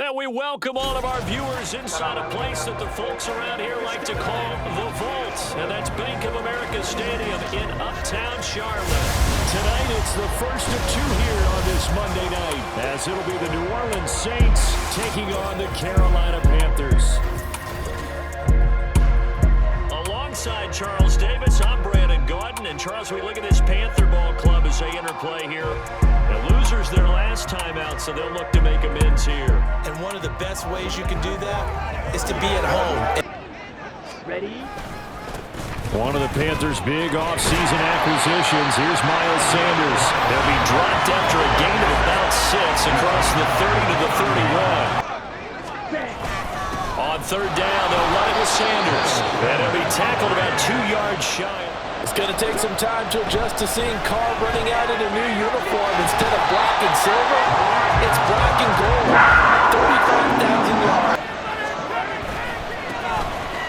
And we welcome all of our viewers inside a place that the folks around here like to call the Vault. And that's Bank of America Stadium in Uptown Charlotte. Tonight, it's the first of two here on this Monday night, as it'll be the New Orleans Saints taking on the Carolina Panthers. Alongside Charles Davis, I'm Brandon Gordon. And Charles, we look at this Panther ball club as they interplay here. The losers their last time out, so they'll look to make amends here. And one of the best ways you can do that is to be at home. Ready? One of the Panthers' big offseason acquisitions. Here's Miles Sanders. They'll be dropped after a gain of about 6 across the 30 to the 31. On third down, they'll run it with Sanders. And he'll be tackled about 2 yards shy. It's going to take some time to adjust to seeing Carr running out in a new uniform. Instead of black and silver, it's black and gold. 35,000 yards.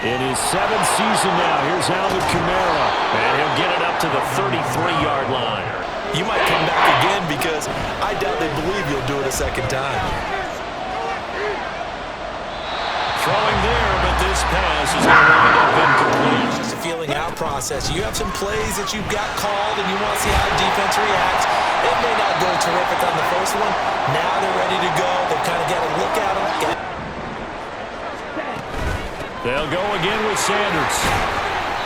In his 7th season now, here's Alvin Kamara. And he'll get it up to the 33-yard line. You might come back again because I doubt they believe you'll do it a second time. Throwing there, but this pass is going to wind up incomplete. It's just a feeling out process. You have some plays that you've got called and you want to see how the defense reacts. It may not go terrific on the first one. Now they're ready to go. They've kind of got to look at them. They'll go again with Sanders.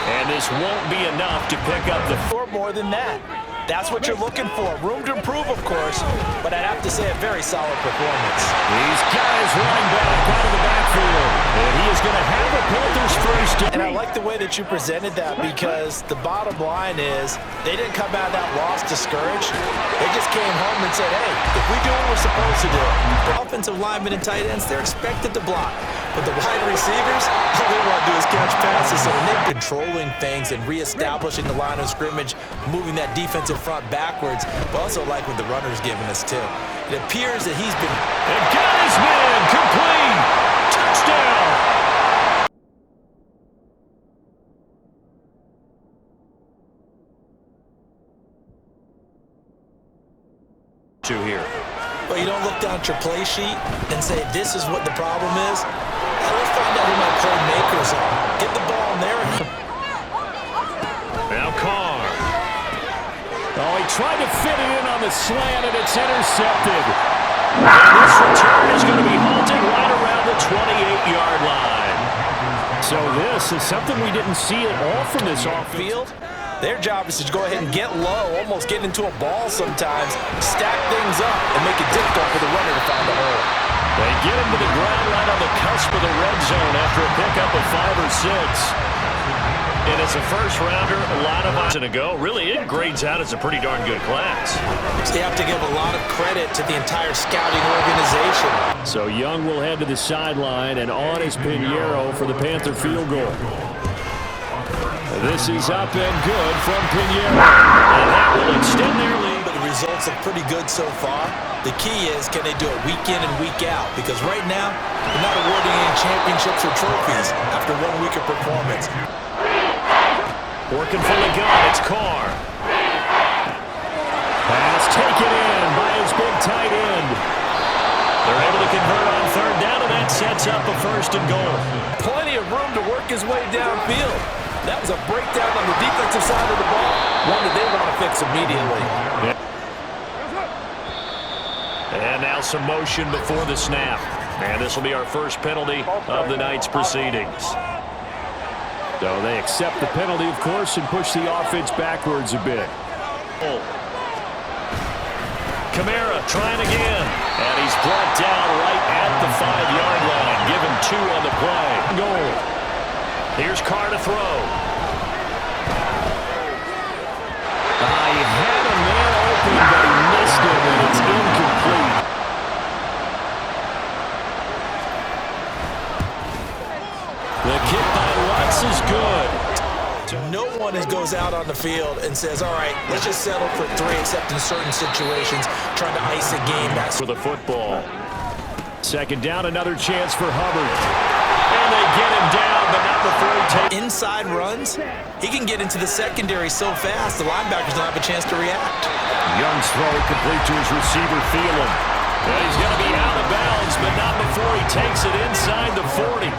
And this won't be enough to pick up the... Or more than that. That's what you're looking for. Room to improve, of course, but I'd have to say a very solid performance. These guys running back out of the backfield. And he is going to have a Panthers first. And I like the way that you presented that because the bottom line is they didn't come out of that loss discouraged. They just came home and said, hey, if we do what we're supposed to do, the offensive linemen and tight ends, they're expected to block. But the wide receivers, all they want to do is catch passes. So when they're controlling things and reestablishing the line of scrimmage, moving that defensive front backwards, but also like what the runner's giving us too. It appears that he's been... And got his man complete! Touchdown! Two here. Well, you don't look down at your play sheet and say, this is what the problem is. Let's find out who my playmakers are. Get the ball in there. Now Carr. Oh, he tried to fit it in on the slant, and it's intercepted. And this return is going to be halted right around the 28-yard line. So this is something we didn't see at all from this offense. Their job is to go ahead and get low, almost get into a ball sometimes, stack things up, and make it difficult for the runner to find the hole. They get him to the ground right on the cusp of the red zone after a pickup of 5 or 6. And it's a first-rounder, a lot of options to go. Really, it grades out as a pretty darn good class. So you have to give a lot of credit to the entire scouting organization. So Young will head to the sideline, and on is Pinheiro for the Panther field goal. This is up and good from Pinheiro. And that will extend their lead. But the results are pretty good so far. The key is, can they do it week in and week out? Because right now, they're not awarding any championships or trophies after 1 week of performance. Working for the gun, it's Carr. Pass taken in by his big tight end. They're able to convert on third down, and that sets up a 1st and goal. Plenty of room to work his way downfield. That was a breakdown on the defensive side of the ball, one that they want to fix immediately. Yeah. And now some motion before the snap. And this will be our first penalty of the night's proceedings. So they accept the penalty, of course, and push the offense backwards a bit. Kamara trying again. And he's brought down right at the 5-yard line. Give him 2 on the play. Goal. Here's Carr to throw. He had a man open, but he missed it, and it's incomplete. The kick by Lutz is good. No one goes out on the field and says, all right, let's just settle for 3, except in certain situations, trying to ice a game. That's for the football. 2nd down, another chance for Hubbard. And they get him down, but not before he takes inside runs. He can get into the secondary so fast, the linebackers don't have a chance to react. Young's throw complete to his receiver, Thielen. And he's going to be out of bounds, but not before he takes it inside the 40.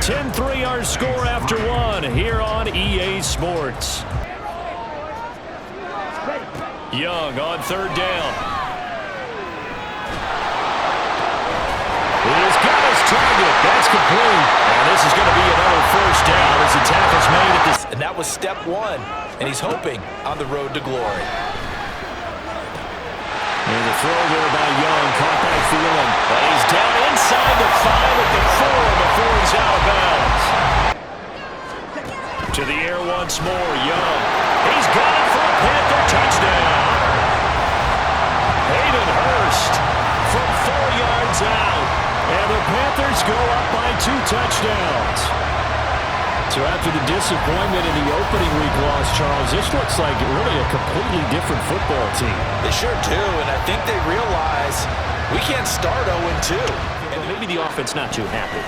10-3 our score after one here on EA Sports. Young on third down. He's got his target. That's complete. And this is going to be another first down as the tackle's made at this. And that was step one. And he's hoping on the road to glory. And the throw there by Young, caught by Thielen. He's down inside the 5 at the 4 before he's out of bounds. To the air once more, Young. He's got it for a Panther touchdown. Hayden Hurst from 4 yards out. And the Panthers go up by 2 touchdowns. So after the disappointment in the opening week loss, Charles, this looks like really a completely different football team. They sure do, and I think they realize we can't start 0-2. And maybe the offense not too happy.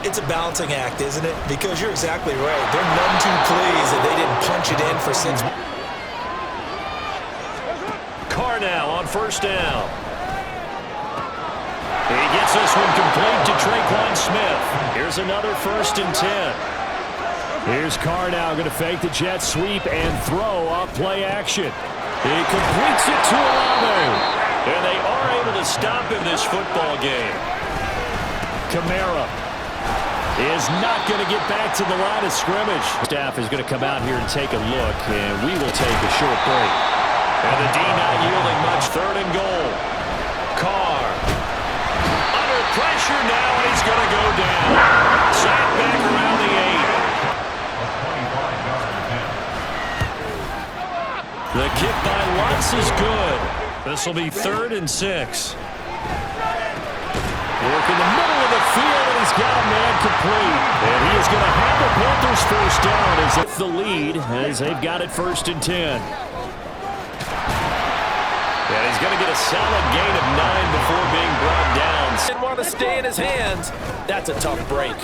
It's a balancing act, isn't it? Because you're exactly right. They're none too pleased that they didn't punch it in for 6. Carr now on first down. He gets this one complete to Traquan Smith. Here's another 1st and 10. Here's Carr now going to fake the jet sweep and throw off play action. He completes it to Olave. And they are able to stop him this football game. Kamara is not going to get back to the line of scrimmage. Staff is going to come out here and take a look, and we will take a short break. And the D not yielding much. 3rd and goal. Carr. Under pressure now, he's going to go down. Sacked back around the 8. The kick by Lutz is good. This will be 3rd and 6. Work in the middle of the field, and he's got a man complete. And he is going to have the Panthers first down as it's the lead as they've got it 1st and 10. And he's going to get a solid gain of 9 before being brought down. Didn't want to stay in his hands. That's a tough break.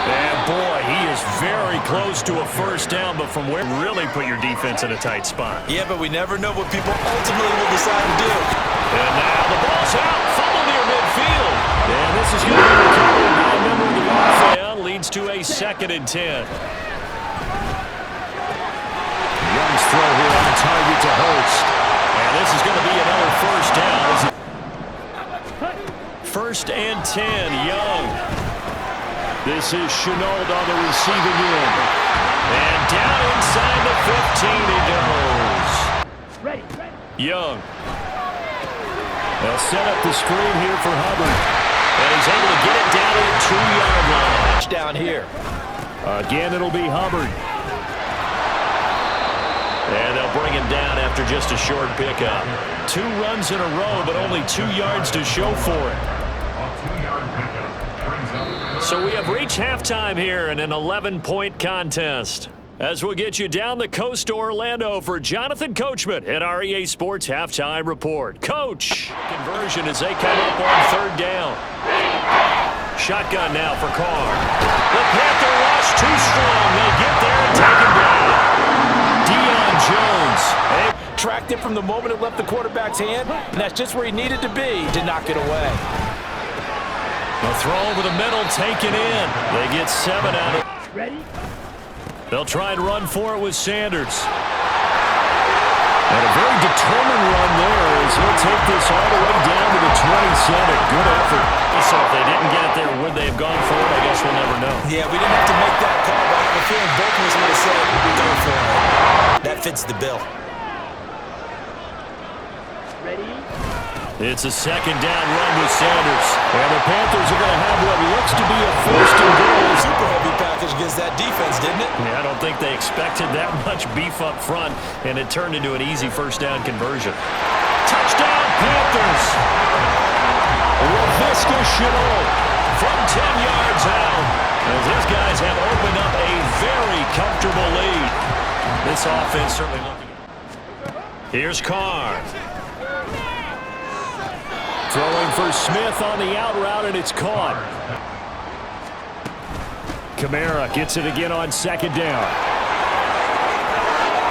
And boy, he is very close to a first down, but from where really put your defense in a tight spot. Yeah, but we never know what people ultimately will decide to do. And now the ball's out, fumble near midfield. And this is going to be recovered by a member of the offense. Leads to a 2nd and 10. Young's throw here on the target to Hurst. And this is going to be another first down. 1st and 10, Young. This is Chenault on the receiving end. And down inside the 15 he goes. Young. They'll set up the screen here for Hubbard. And he's able to get it down to the 2-yard line. Touchdown here. Again, it'll be Hubbard. And they'll bring him down after just a short pickup. 2 runs in a row, but only 2 yards to show for it. So we have reached halftime here in an 11-point contest. As we'll get you down the coast to Orlando for Jonathan Coachman at our EA Sports Halftime Report. Coach! Conversion as they come up on 3rd down. Shotgun now for Carr. The Panther rush too strong. They get there and take him down. Deion Jones. Tracked it from the moment it left the quarterback's hand, and that's just where he needed to be to knock it away. The throw over the middle, taken in. They get 7 out of it. Ready? They'll try and run for it with Sanders. And a very determined run there as he'll take this all the way down to the 27. Good effort. So if they didn't get it there, would they have gone for it? I guess we'll never know. Yeah, we didn't have to make that call, but I have a feeling both of us would have said, go for it. That fits the bill. It's a 2nd down run with Sanders. And the Panthers are going to have what looks to be a 1st and goal. Super heavy package against that defense, didn't it? Yeah, I don't think they expected that much beef up front, and it turned into an easy 1st down conversion. Touchdown, Panthers! Laviska Shenault from 10 yards out. As these guys have opened up a very comfortable lead. This offense certainly looking. Here's Carr. Throwing for Smith on the out route, and it's caught. Kamara gets it again on 2nd down.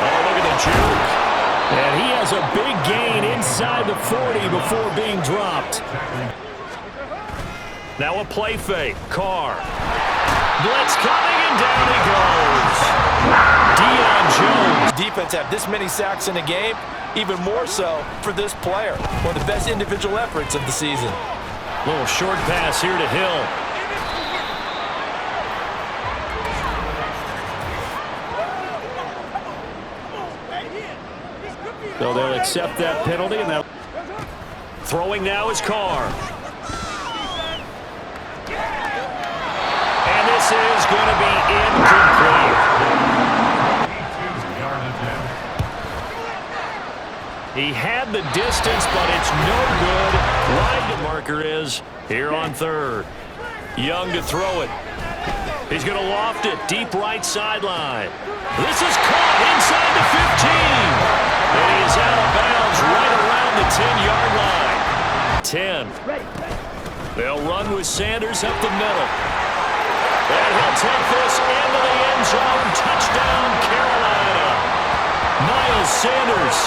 Oh, look at the juke. And he has a big gain inside the 40 before being dropped. Now a play fake. Carr. Blitz coming, and down he goes. Deion Jones. Defense have this many sacks in a game, even more so for this player. One of the best individual efforts of the season. Little short pass here to Hill. So they'll accept that penalty. And throwing now is Carr. And this is going to be incomplete. He had the distance, but it's no good. Wide the marker is here on third. Young to throw it. He's going to loft it deep right sideline. This is caught inside the 15. And he is out of bounds right around the 10-yard line. 10. They'll run with Sanders up the middle. And he'll take this into the end zone. Touchdown, Carolina. Miles Sanders,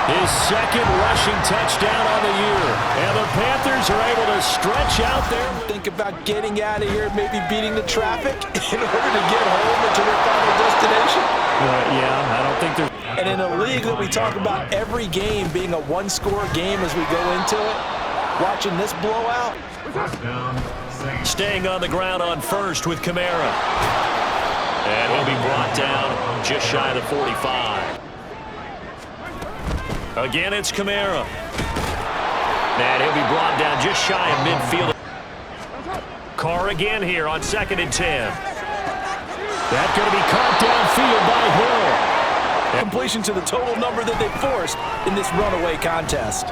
his second rushing touchdown on the year. And the Panthers are able to stretch out there. Think about getting out of here, maybe beating the traffic in order to get home and to their final destination. Yeah, I don't think there's... And in a league that we talk about every game being a one-score game as we go into it, watching this blowout. Staying on the ground on first with Kamara. And he'll be brought down just shy of the 45. Again, it's Kamara. And he'll be brought down just shy of midfield. Carr again here on 2nd and 10. That's going to be caught downfield by Hill. Completion to the total number that they forced in this runaway contest.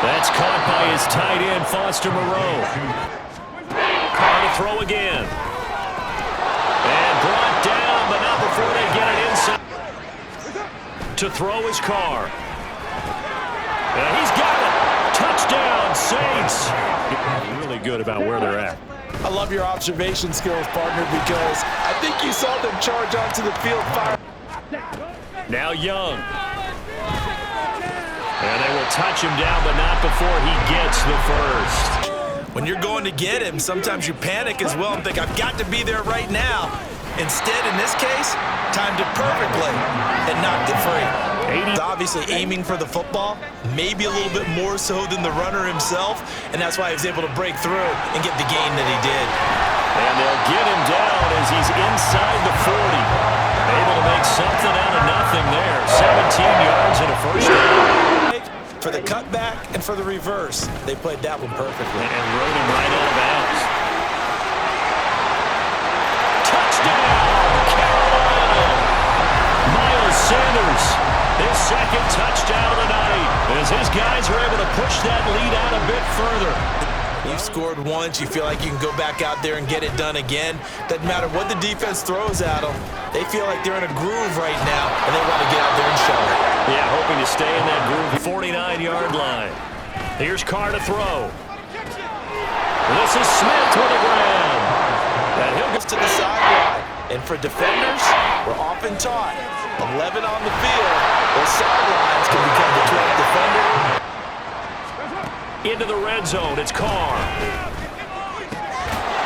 That's caught by his tight end, Foster Moreau. Carr to throw again. And brought down, but not before they get it inside. To throw is Carr. And he's got it. Touchdown, Saints. Really good about where they're at. I love your observation skills, partner, because I think you saw them charge onto the field fire. Now Young. And they will touch him down, but not before he gets the first. When you're going to get him, sometimes you panic as well and think, I've got to be there right now. Instead, in this case, timed it perfectly and knocked it free. He's obviously aiming for the football, maybe a little bit more so than the runner himself, and that's why he was able to break through and get the gain that he did. And they'll get him down as he's inside the 40. Able to make something out of nothing there. 17 yards and a first down. For the cutback and for the reverse, they played that one perfectly. And rode him right out of bounds. Touchdown, Carolina! Miles Sanders, his second touchdown of the night. As his guys are able to push that lead out a bit further. You've scored once, you feel like you can go back out there and get it done again. Doesn't matter what the defense throws at them. They feel like they're in a groove right now, and they want to get out there and show it. Yeah, hoping to stay in that groove. 49-yard line. Here's Carr to throw. This is Smith with the ground. And he'll go to the sideline. And for defenders, we're often taught 11 on the field. Those sidelines can become the 12th defender. Into the red zone, it's Carr.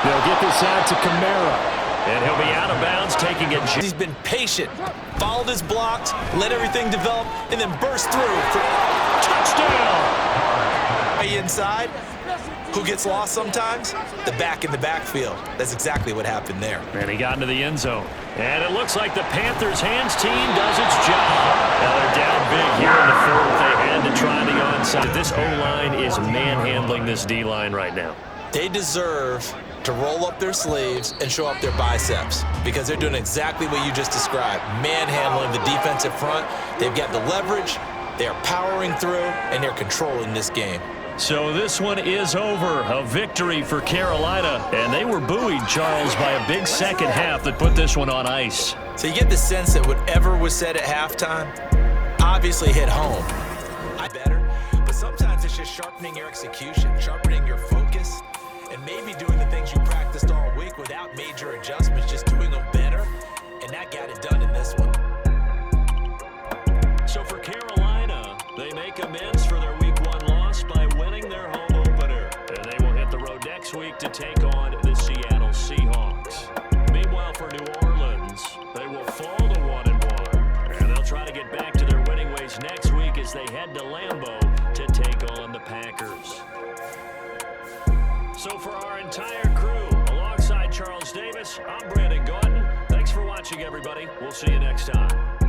They'll get this out to Kamara. And he'll be out of bounds, taking it. He's been patient, followed his blocks, let everything develop, and then burst through for touchdown. Inside, who gets lost sometimes? The back in the backfield. That's exactly what happened there. And he got into the end zone. And it looks like the Panthers' hands team does its job. Now they're down big here in the fourth. They had to try the onside. This O-line is manhandling this D-line right now. They deserve to roll up their sleeves and show up their biceps because they're doing exactly what you just described, manhandling the defensive front. They've got the leverage, they're powering through, and they're controlling this game. So this one is over. A victory for Carolina, and they were buoyed, Charles, by a big second half that put this one on ice. So you get the sense that whatever was said at halftime obviously hit home. Better, but sometimes it's just sharpening your execution, sharpening your focus, and maybe doing the things you practiced all week without major adjustments, just doing them better, and that got it done in this one. So for I'm Brandon Gaudin. Thanks for watching, everybody. We'll see you next time.